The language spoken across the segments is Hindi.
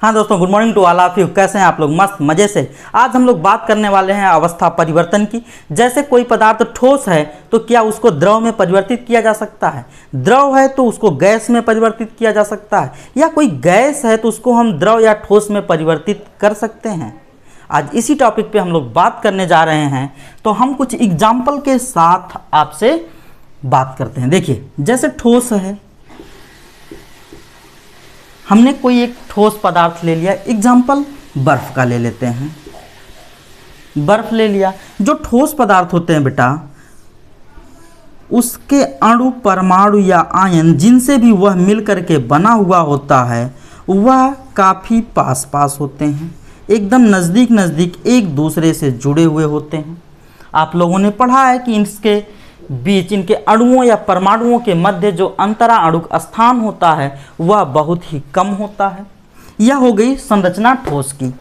हाँ दोस्तों, good morning to all of you. कैसे हैं आप लोग? मस्त मज़े से। आज हम लोग बात करने वाले हैं अवस्था परिवर्तन की। जैसे कोई पदार्थ ठोस है तो क्या उसको द्रव में परिवर्तित किया जा सकता है? द्रव है तो उसको गैस में परिवर्तित किया जा सकता है, या कोई गैस है तो उसको हम द्रव या ठोस में परिवर्तित कर सकते हैं। आज इसी टॉपिक पे हम लोग बात करने जा रहे हैं। तो हम कुछ एग्जाम्पल के साथ आपसे बात करते हैं। देखिए, जैसे ठोस है, हमने कोई एक ठोस पदार्थ ले लिया। एग्जाम्पल बर्फ़ का ले लेते हैं। बर्फ़ ले लिया। जो ठोस पदार्थ होते हैं बेटा, उसके अणु, परमाणु या आयन जिनसे भी वह मिल करके बना हुआ होता है वह काफ़ी पास पास होते हैं, एकदम नज़दीक नज़दीक एक दूसरे से जुड़े हुए होते हैं। आप लोगों ने पढ़ा है कि इसके बीच, इनके अणुओं या परमाणुओं के मध्य जो अंतरा अणुक स्थान होता है वह बहुत ही कम होता है। यह हो गई संरचना ठोस की।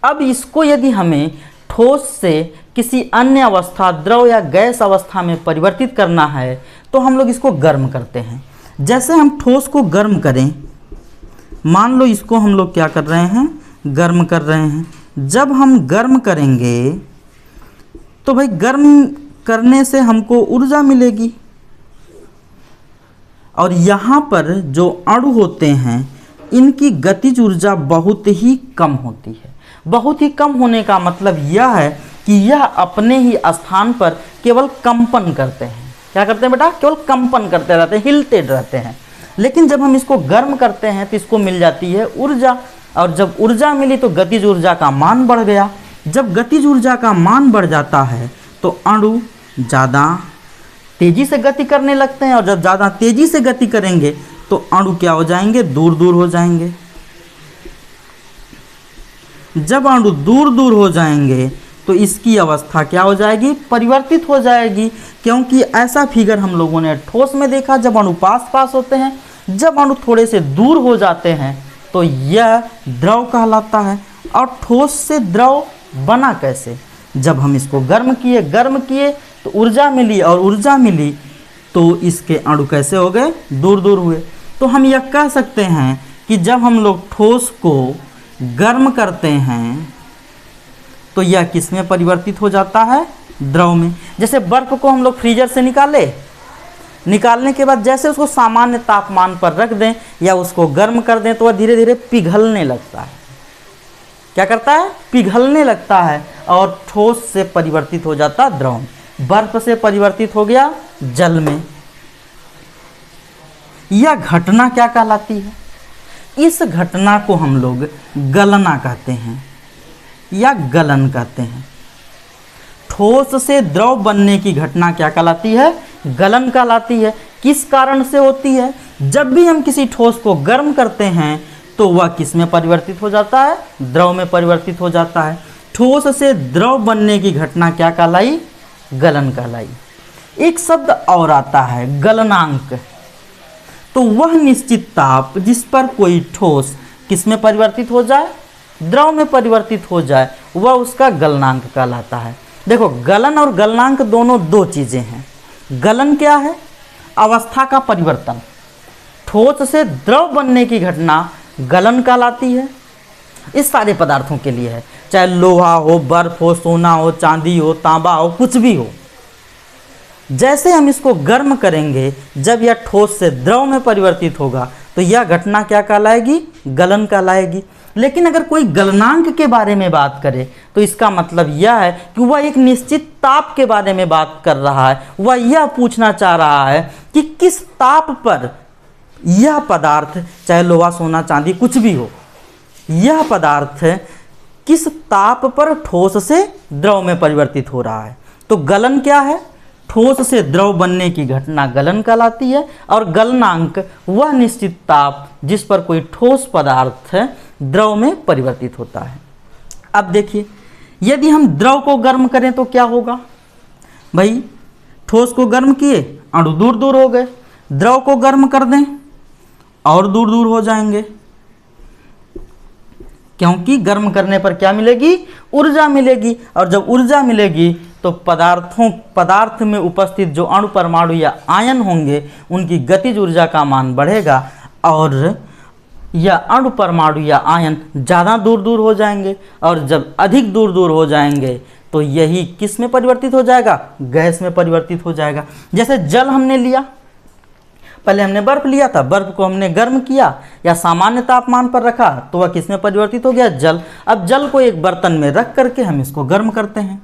अब इसको यदि हमें ठोस से किसी अन्य अवस्था, द्रव या गैस अवस्था में परिवर्तित करना है तो हम लोग इसको गर्म करते हैं। जैसे हम ठोस को गर्म करें, मान लो इसको हम लोग क्या कर रहे हैं, गर्म कर रहे हैं। जब हम गर्म करेंगे तो भाई गर्म करने से हमको ऊर्जा मिलेगी, और यहाँ पर जो अणु होते हैं इनकी गतिज ऊर्जा बहुत ही कम होती है। बहुत ही कम होने का मतलब यह है कि यह अपने ही स्थान पर केवल कंपन करते हैं। क्या करते हैं बेटा? केवल कंपन करते रहते हैं, हिलते रहते हैं। लेकिन जब हम इसको गर्म करते हैं तो इसको मिल जाती है ऊर्जा, और जब ऊर्जा मिली तो गतिज ऊर्जा का मान बढ़ गया। जब गतिज ऊर्जा का मान बढ़ जाता है तो अणु ज़्यादा तेज़ी से गति करने लगते हैं, और जब ज़्यादा तेज़ी से गति करेंगे तो अणु क्या हो जाएंगे, दूर दूर हो जाएंगे। जब अणु दूर दूर हो जाएंगे तो इसकी अवस्था क्या हो जाएगी, परिवर्तित हो जाएगी। क्योंकि ऐसा फिगर हम लोगों ने ठोस में देखा, जब अणु पास पास होते हैं, जब अणु थोड़े से दूर हो जाते हैं तो यह द्रव कहलाता है। और ठोस से द्रव बना कैसे? जब हम इसको गर्म किए तो ऊर्जा मिली, और ऊर्जा मिली तो इसके अणु कैसे हो गए, दूर दूर हुए। तो हम यह कह सकते हैं कि जब हम लोग ठोस को गर्म करते हैं तो यह किस में परिवर्तित हो जाता है, द्रव में। जैसे बर्फ़ को हम लोग फ्रीजर से निकालने के बाद जैसे उसको सामान्य तापमान पर रख दें या उसको गर्म कर दें तो वह धीरे धीरे पिघलने लगता है। क्या करता है? पिघलने लगता है, और ठोस से परिवर्तित हो जाता है द्रव में। बर्फ से परिवर्तित हो गया जल में। यह घटना क्या कहलाती है? इस घटना को हम लोग गलना कहते हैं या गलन कहते हैं। ठोस से द्रव बनने की घटना क्या कहलाती है? गलन कहलाती है। किस कारण से होती है? जब भी हम किसी ठोस को गर्म करते हैं तो वह किस में परिवर्तित हो जाता है, द्रव में परिवर्तित हो जाता है। ठोस से द्रव बनने की घटना क्या कहलाई, गलन कहलाई। एक शब्द और आता है, गलनांक। तो वह निश्चित ताप जिस पर कोई ठोस किस में परिवर्तित हो जाए, द्रव में परिवर्तित हो जाए, वह उसका गलनांक कहलाता है। देखो, गलन और गलनांक दोनों दो चीज़ें हैं। गलन क्या है? अवस्था का परिवर्तन। ठोस से द्रव बनने की घटना गलन कहलाती है। इस सारे पदार्थों के लिए है, चाहे लोहा हो, बर्फ हो, सोना हो, चांदी हो, तांबा हो, कुछ भी हो। जैसे हम इसको गर्म करेंगे, जब यह ठोस से द्रव में परिवर्तित होगा तो यह घटना क्या कहलाएगी, गलन कहलाएगी। लेकिन अगर कोई गलनांक के बारे में बात करे तो इसका मतलब यह है कि वह एक निश्चित ताप के बारे में बात कर रहा है। वह यह पूछना चाह रहा है कि किस ताप पर यह पदार्थ, चाहे लोहा, सोना, चांदी, कुछ भी हो, यह पदार्थ किस ताप पर ठोस से द्रव में परिवर्तित हो रहा है। तो गलन क्या है? ठोस से द्रव बनने की घटना गलन कहलाती है, और गलनांक वह निश्चित ताप जिस पर कोई ठोस पदार्थ द्रव में परिवर्तित होता है। अब देखिए, यदि हम द्रव को गर्म करें तो क्या होगा भाई? ठोस को गर्म किए, अणु दूर दूर हो गए। द्रव को गर्म कर दें और दूर दूर हो जाएंगे, क्योंकि गर्म करने पर क्या मिलेगी, ऊर्जा मिलेगी। और जब ऊर्जा मिलेगी तो पदार्थ में उपस्थित जो अणु, परमाणु या आयन होंगे उनकी गतिज ऊर्जा का मान बढ़ेगा, और या अणु, परमाणु या आयन ज़्यादा दूर दूर हो जाएंगे, और जब अधिक दूर दूर हो जाएंगे तो यही किस में परिवर्तित हो जाएगा? गैस में परिवर्तित हो जाएगा। जैसे जल हमने लिया, पहले हमने बर्फ लिया था, बर्फ को हमने गर्म किया या सामान्य तापमान पर रखा तो वह किस में परिवर्तित हो गया? जल। अब जल को एक बर्तन में रख करके हम इसको गर्म करते हैं।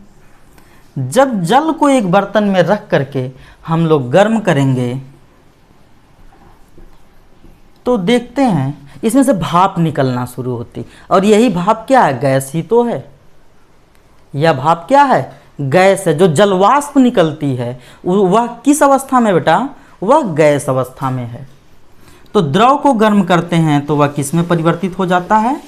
जब जल को एक बर्तन में रख करके हम लोग गर्म करेंगे तो देखते हैं इसमें से भाप निकलना शुरू होती, और यही भाप क्या है? गैस ही तो है। यह भाप क्या है? गैस है। जो जलवाष्प निकलती है वह किस अवस्था में बेटा? वह गैस अवस्था में है। तो द्रव को गर्म करते हैं तो वह किस में परिवर्तित हो जाता है?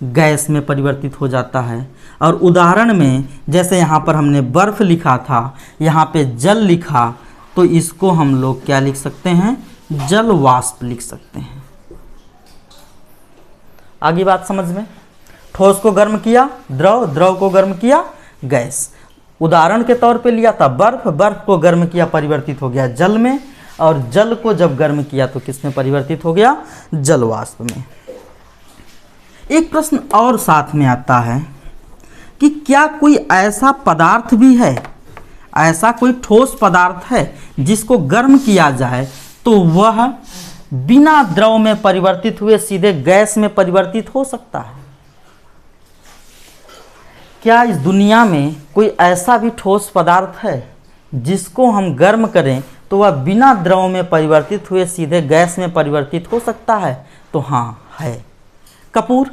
गैस में परिवर्तित हो जाता है। और उदाहरण में जैसे यहाँ पर हमने बर्फ लिखा था, यहाँ पे जल लिखा, तो इसको हम लोग क्या लिख सकते हैं? जल वाष्प लिख सकते हैं। आगे बात समझ में? ठोस को गर्म किया द्रव, द्रव को गर्म किया गैस। उदाहरण के तौर पे लिया था बर्फ, बर्फ को गर्म किया परिवर्तित हो गया जल में, और जल को जब गर्म किया तो किस में परिवर्तित हो गया? जल वाष्प में। एक प्रश्न और साथ में आता है कि क्या कोई ऐसा पदार्थ भी है, ऐसा कोई ठोस पदार्थ है जिसको गर्म किया जाए तो वह बिना द्रव में परिवर्तित हुए सीधे गैस में परिवर्तित हो सकता है? क्या इस दुनिया में कोई ऐसा भी ठोस पदार्थ है जिसको हम गर्म करें तो वह बिना द्रव में परिवर्तित हुए सीधे गैस में परिवर्तित हो सकता है? तो हाँ, है। कपूर।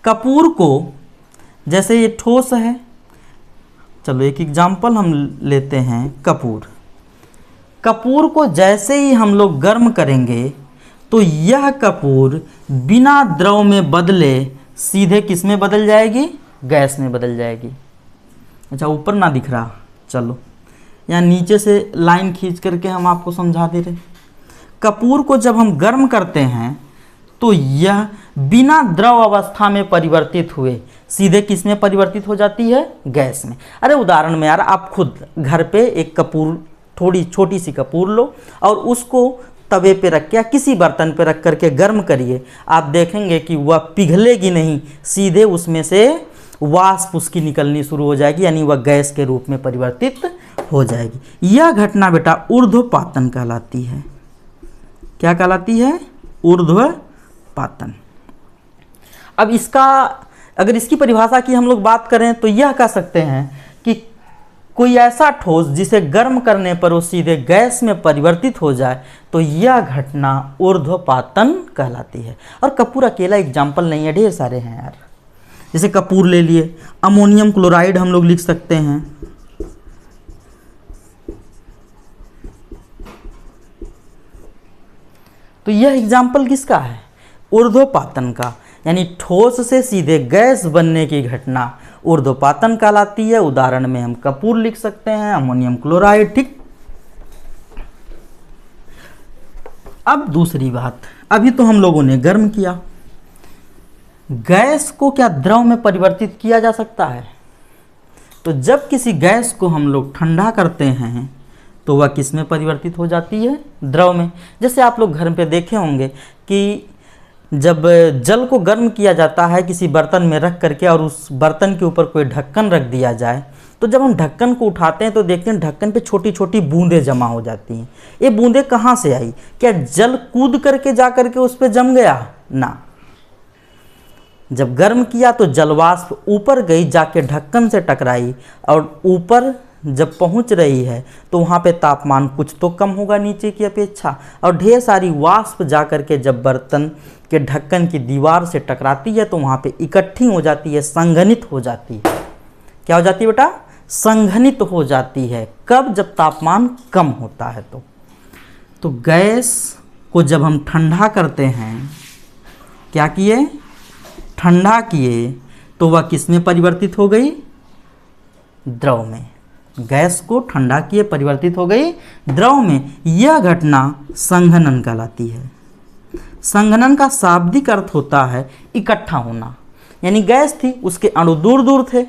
कपूर को जैसे ये ठोस है, चलो एक एग्जाम्पल हम लेते हैं। कपूर, कपूर को जैसे ही हम लोग गर्म करेंगे तो यह कपूर बिना द्रव में बदले सीधे किस में बदल जाएगी? गैस में बदल जाएगी। अच्छा, ऊपर ना दिख रहा, चलो यहाँ नीचे से लाइन खींच करके हम आपको समझा दे रहे। कपूर को जब हम गर्म करते हैं तो यह बिना द्रव अवस्था में परिवर्तित हुए सीधे किस में परिवर्तित हो जाती है? गैस में। अरे उदाहरण में यार, आप खुद घर पे एक कपूर, थोड़ी छोटी सी कपूर लो और उसको तवे पे रख के या किसी बर्तन पे रख करके गर्म करिए, आप देखेंगे कि वह पिघलेगी नहीं, सीधे उसमें से वाष्प उसकी निकलनी शुरू हो जाएगी, यानी वह गैस के रूप में परिवर्तित हो जाएगी। यह घटना बेटा ऊर्ध्वपातन कहलाती है। क्या कहलाती है? ऊर्ध्वपातन। अब इसका, अगर इसकी परिभाषा की हम लोग बात करें तो यह कह सकते हैं कि कोई ऐसा ठोस जिसे गर्म करने पर वो सीधे गैस में परिवर्तित हो जाए तो यह घटना ऊर्ध्वपातन कहलाती है। और कपूर अकेला एग्जाम्पल नहीं है, ढेर सारे हैं यार। जैसे कपूर ले लिए, अमोनियम क्लोराइड हम लोग लिख सकते हैं। तो यह एग्जाम्पल किसका है? ऊर्ध्वपातन का, यानी ठोस से सीधे गैस बनने की घटना ऊर्ध्वपातन कहलाती है। उदाहरण में हम कपूर लिख सकते हैं, अमोनियम क्लोराइड। ठीक। अब दूसरी बात, अभी तो हम लोगों ने गर्म किया, गैस को क्या द्रव में परिवर्तित किया जा सकता है? तो जब किसी गैस को हम लोग ठंडा करते हैं तो वह किस में परिवर्तित हो जाती है? द्रव में। जैसे आप लोग घर पे देखे होंगे कि जब जल को गर्म किया जाता है किसी बर्तन में रख करके और उस बर्तन के ऊपर कोई ढक्कन रख दिया जाए, तो जब हम ढक्कन को उठाते हैं तो देखते हैं ढक्कन पे छोटी छोटी बूंदें जमा हो जाती हैं। ये बूंदें कहाँ से आई? क्या जल कूद करके जा करके उस पर जम गया? ना, जब गर्म किया तो जलवाष्प ऊपर गई, जाके ढक्कन से टकराई, और ऊपर जब पहुंच रही है तो वहाँ पे तापमान कुछ तो कम होगा नीचे की अपेक्षा, और ढेर सारी वाष्प जा करके जब बर्तन के ढक्कन की दीवार से टकराती है तो वहाँ पे इकट्ठी हो जाती है, संघनित हो जाती है। क्या हो जाती है बेटा? संघनित हो जाती है। कब? जब तापमान कम होता है। तो गैस को जब हम ठंडा करते हैं, क्या किए? ठंडा किए, तो वह किस में परिवर्तित हो गई? द्रव में। गैस को ठंडा किए, परिवर्तित हो गई द्रव में। यह घटना संघनन कहलाती है। संघनन का शाब्दिक अर्थ होता है इकट्ठा होना, यानी गैस थी, उसके अणु दूर दूर थे,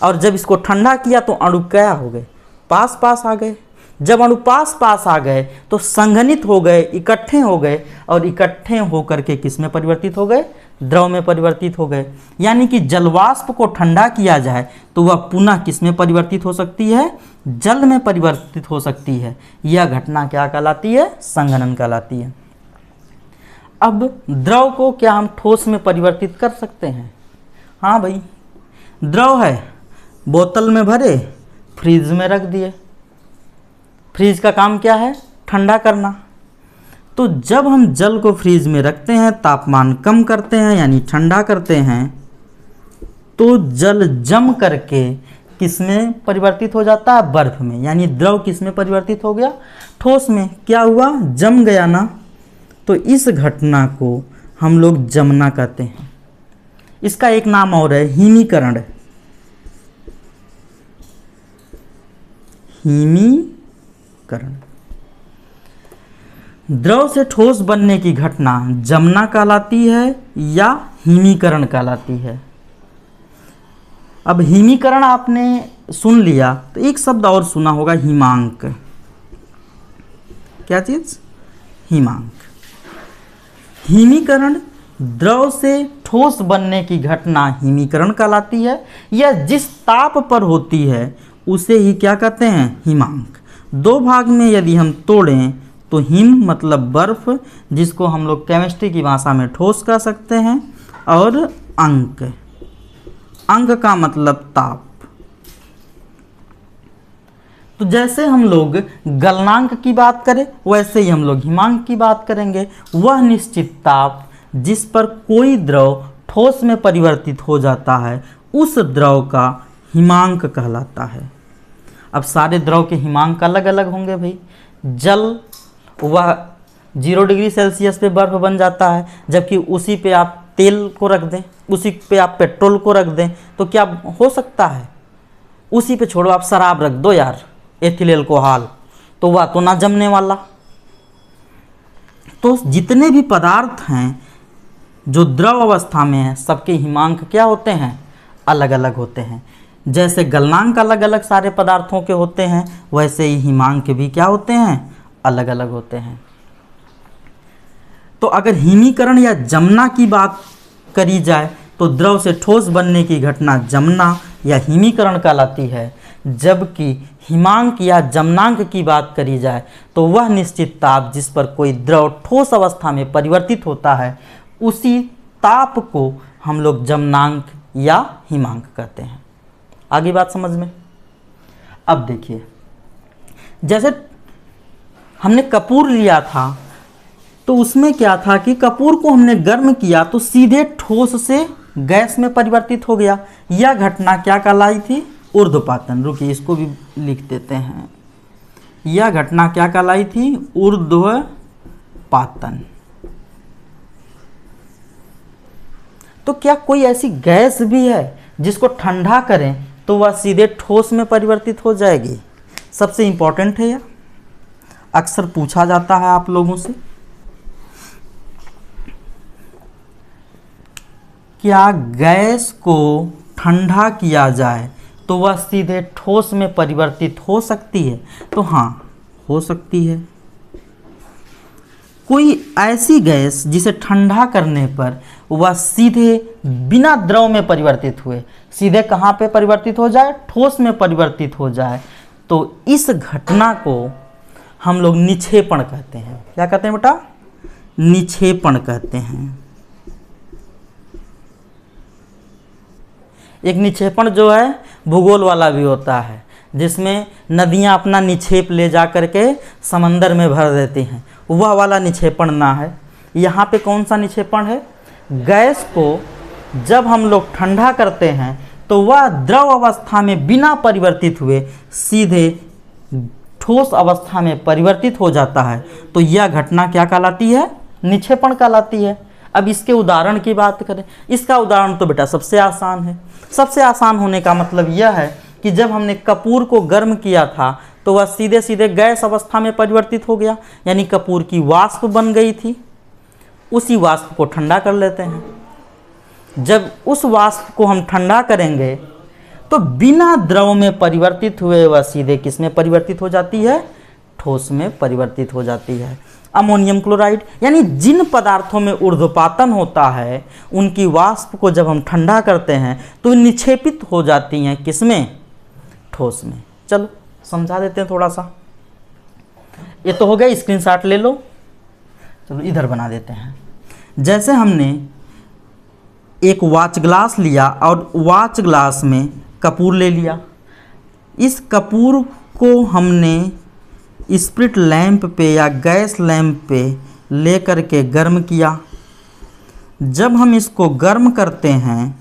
और जब इसको ठंडा किया तो अणु क्या हो गए? पास पास आ गए। जब अणु पास पास आ गए तो संघनित हो गए, इकट्ठे हो गए, और इकट्ठे होकर के किस में परिवर्तित हो गए? द्रव में परिवर्तित हो गए। यानी कि जलवाष्प को ठंडा किया जाए तो वह पुनः किस में परिवर्तित हो सकती है? जल में परिवर्तित हो सकती है। यह घटना क्या कहलाती है? संघनन कहलाती है। अब द्रव को क्या हम ठोस में परिवर्तित कर सकते हैं? हाँ भाई, द्रव है, बोतल में भरे, फ्रीज में रख दिए। फ्रीज का काम क्या है? ठंडा करना। तो जब हम जल को फ्रीज में रखते हैं, तापमान कम करते हैं यानी ठंडा करते हैं, तो जल जम करके किस में परिवर्तित हो जाता है? बर्फ में। यानी द्रव किस में परिवर्तित हो गया? ठोस में। क्या हुआ? जम गया ना। तो इस घटना को हम लोग जमना कहते हैं। इसका एक नाम और है हिमीकरण। हिमीकरण। द्रव से ठोस बनने की घटना जमना कहलाती है या हिमीकरण कहलाती है। अब हिमीकरण आपने सुन लिया तो एक शब्द और सुना होगा, हिमांक। क्या चीज? हिमांक। हिमीकरण द्रव से ठोस बनने की घटना हिमीकरण कहलाती है, या जिस ताप पर होती है उसे ही क्या कहते हैं? हिमांक। दो भाग में यदि हम तोड़ें तो हिम मतलब बर्फ, जिसको हम लोग केमिस्ट्री की भाषा में ठोस कह सकते हैं, और अंक, अंक का मतलब ताप। तो जैसे हम लोग गलनांक की बात करें वैसे ही हम लोग हिमांक की बात करेंगे। वह निश्चित ताप जिस पर कोई द्रव ठोस में परिवर्तित हो जाता है उस द्रव का हिमांक कहलाता है। अब सारे द्रव के हिमांक अलग अलग होंगे भाई। जल वह 0 डिग्री सेल्सियस पे बर्फ बन जाता है, जबकि उसी पे आप तेल को रख दें, उसी पे आप पेट्रोल को रख दें तो क्या हो सकता है? उसी पे छोड़ो, आप शराब रख दो यार, एथिल अल्कोहल, तो वह तो ना जमने वाला। तो जितने भी पदार्थ हैं जो द्रव अवस्था में हैं, सबके हिमांक क्या होते हैं? अलग अलग होते हैं। जैसे गलनांक अलग अलग सारे पदार्थों के होते हैं, वैसे ही हिमांक भी क्या होते हैं? अलग अलग होते हैं। तो अगर हिमीकरण या जमना की बात करी जाए तो द्रव से ठोस बनने की घटना जमना या हिमीकरण कहलाती है, जबकि हिमांक या जमनांक की बात करी जाए तो वह निश्चित ताप जिस पर कोई द्रव ठोस अवस्था में परिवर्तित होता है उसी ताप को हम लोग जमनांक या हिमांक कहते हैं। आगे बात समझ में? अब देखिए, जैसे हमने कपूर लिया था तो उसमें क्या था कि कपूर को हमने गर्म किया तो सीधे ठोस से गैस में परिवर्तित हो गया। यह घटना क्या कहलाई थी? ऊर्ध्वपातन। रुकिए, इसको भी लिख देते हैं। यह घटना क्या कहलाई थी? ऊर्ध्वपातन। तो क्या कोई ऐसी गैस भी है जिसको ठंडा करें तो वह सीधे ठोस में परिवर्तित हो जाएगी? सबसे इंपॉर्टेंट है यह, अक्सर पूछा जाता है आप लोगों से। क्या गैस को ठंडा किया जाए तो वह सीधे ठोस में परिवर्तित हो सकती है? तो हाँ, हो सकती है। कोई ऐसी गैस जिसे ठंडा करने पर वह सीधे बिना द्रव में परिवर्तित हुए सीधे कहाँ पे परिवर्तित हो जाए? ठोस में परिवर्तित हो जाए, तो इस घटना को हम लोग निक्षेपण कहते हैं। क्या कहते हैं बेटा? निक्षेपण कहते हैं। एक निक्षेपण जो है भूगोल वाला भी होता है, जिसमें नदियाँ अपना निक्षेप ले जा करके समंदर में भर देती हैं, वह वाला निक्षेपण ना है। यहाँ पे कौन सा निक्षेपण है? गैस को जब हम लोग ठंडा करते हैं तो वह द्रव अवस्था में बिना परिवर्तित हुए सीधे ठोस अवस्था में परिवर्तित हो जाता है, तो यह घटना क्या कहलाती है? निक्षेपण कहलाती है। अब इसके उदाहरण की बात करें, इसका उदाहरण तो बेटा सबसे आसान है। सबसे आसान होने का मतलब यह है कि जब हमने कपूर को गर्म किया था तो वह सीधे सीधे गैस अवस्था में परिवर्तित हो गया, यानी कपूर की वाष्प बन गई थी। उसी वाष्प को ठंडा कर लेते हैं। जब उस वाष्प को हम ठंडा करेंगे तो बिना द्रव में परिवर्तित हुए वह सीधे किस में परिवर्तित हो जाती है? ठोस में परिवर्तित हो जाती है। अमोनियम क्लोराइड, यानी जिन पदार्थों में ऊर्ध्वपातन होता है उनकी वाष्प को जब हम ठंडा करते हैं तो निक्षेपित हो जाती हैं किसमें? ठोस में। चलो समझा देते हैं थोड़ा सा। ये तो हो गया, स्क्रीनशॉट ले लो। चलो इधर बना देते हैं। जैसे हमने एक वॉच ग्लास लिया और वॉच ग्लास में कपूर ले लिया। इस कपूर को हमने स्प्रिट लैंप पे या गैस लैंप पे ले कर के गर्म किया। जब हम इसको गर्म करते हैं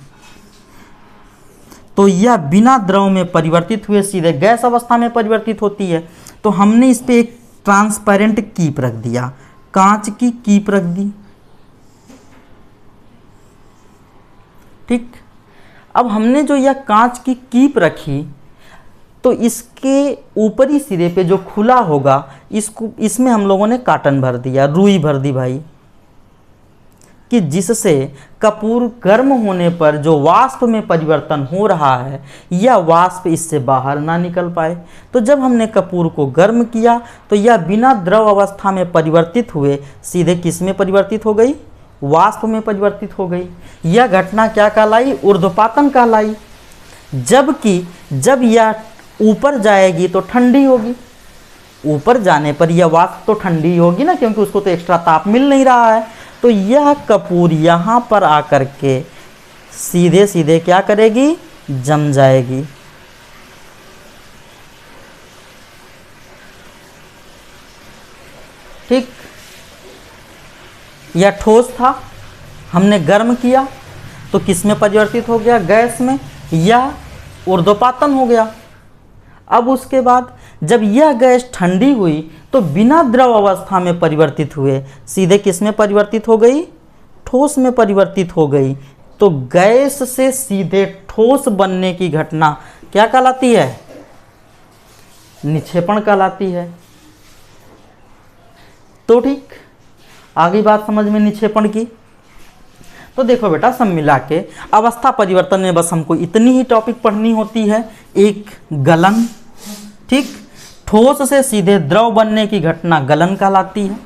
तो यह बिना द्रव में परिवर्तित हुए सीधे गैस अवस्था में परिवर्तित होती है। तो हमने इस पे एक ट्रांसपेरेंट कीप रख दिया, कांच की कीप रख दी। ठीक, अब हमने जो यह कांच की कीप रखी तो इसके ऊपरी सिरे पे जो खुला होगा इसमें हम लोगों ने काटन भर दिया, रुई भर दी भाई, कि जिससे कपूर गर्म होने पर जो वाष्प में परिवर्तन हो रहा है यह वाष्प इससे बाहर ना निकल पाए। तो जब हमने कपूर को गर्म किया तो यह बिना द्रव अवस्था में परिवर्तित हुए सीधे किस में परिवर्तित हो गई? वाष्प में परिवर्तित हो गई। यह घटना क्या कहलाई? ऊर्ध्वपातन कहलाई। जबकि जब यह ऊपर जाएगी तो ठंडी होगी। ऊपर जाने पर यह वाष्प तो ठंडी होगी ना, क्योंकि उसको तो एक्स्ट्रा ताप मिल नहीं रहा है। तो यह कपूर यहाँ पर आकर के सीधे सीधे क्या करेगी? जम जाएगी। ठीक, यह ठोस था, हमने गर्म किया तो किस में परिवर्तित हो गया? गैस में। यह ऊर्ध्वपातन हो गया। अब उसके बाद जब यह गैस ठंडी हुई तो बिना द्रव अवस्था में परिवर्तित हुए सीधे किस में परिवर्तित हो गई? ठोस में परिवर्तित हो गई। तो गैस से सीधे ठोस बनने की घटना क्या कहलाती है? निक्षेपण कहलाती है। तो ठीक, आगे बात समझ में निक्षेपण की। तो देखो बेटा, सब मिला के अवस्था परिवर्तन में बस हमको इतनी ही टॉपिक पढ़नी होती है। एक गलन, ठीक, ठोस से सीधे द्रव बनने की घटना गलन कहलाती है।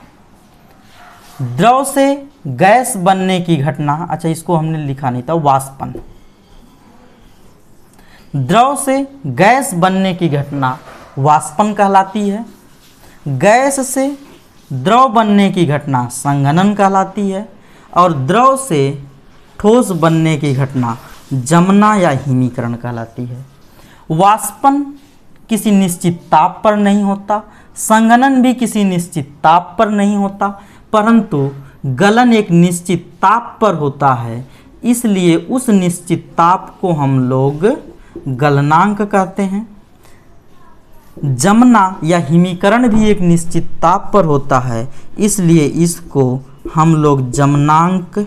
द्रव से गैस बनने की घटना, अच्छा इसको हमने लिखा नहीं था, वाष्पन। द्रव से गैस बनने की घटना वाष्पन कहलाती है। गैस से द्रव बनने की घटना संघनन कहलाती है। और द्रव से ठोस बनने की घटना जमना या हिमीकरण कहलाती है। वाष्पन किसी निश्चित ताप पर नहीं होता, संघनन भी किसी निश्चित ताप पर नहीं होता, परंतु गलन एक निश्चित ताप पर होता है। इसलिए उस निश्चित ताप को हम लोग गलनांक कहते हैं। जमना या हिमीकरण भी एक निश्चित ताप पर होता है, इसलिए इसको हम लोग जमनांक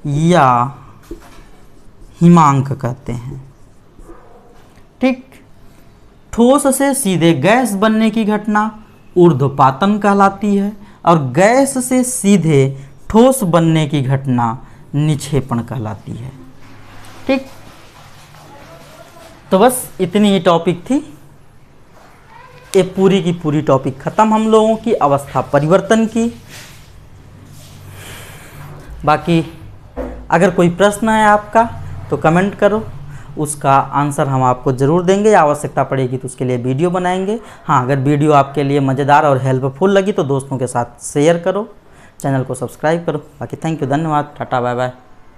या हिमांक कहते हैं। ठीक, ठोस से सीधे गैस बनने की घटना ऊर्ध्वपातन कहलाती है और गैस से सीधे ठोस बनने की घटना निक्षेपण कहलाती है। ठीक, तो बस इतनी ही टॉपिक थी। ये पूरी की पूरी टॉपिक खत्म हम लोगों की अवस्था परिवर्तन की। बाकी अगर कोई प्रश्न है आपका तो कमेंट करो, उसका आंसर हम आपको ज़रूर देंगे। आवश्यकता पड़ेगी तो उसके लिए वीडियो बनाएंगे। हाँ, अगर वीडियो आपके लिए मज़ेदार और हेल्पफुल लगी तो दोस्तों के साथ शेयर करो, चैनल को सब्सक्राइब करो। बाकी थैंक यू, धन्यवाद, टाटा, बाय बाय।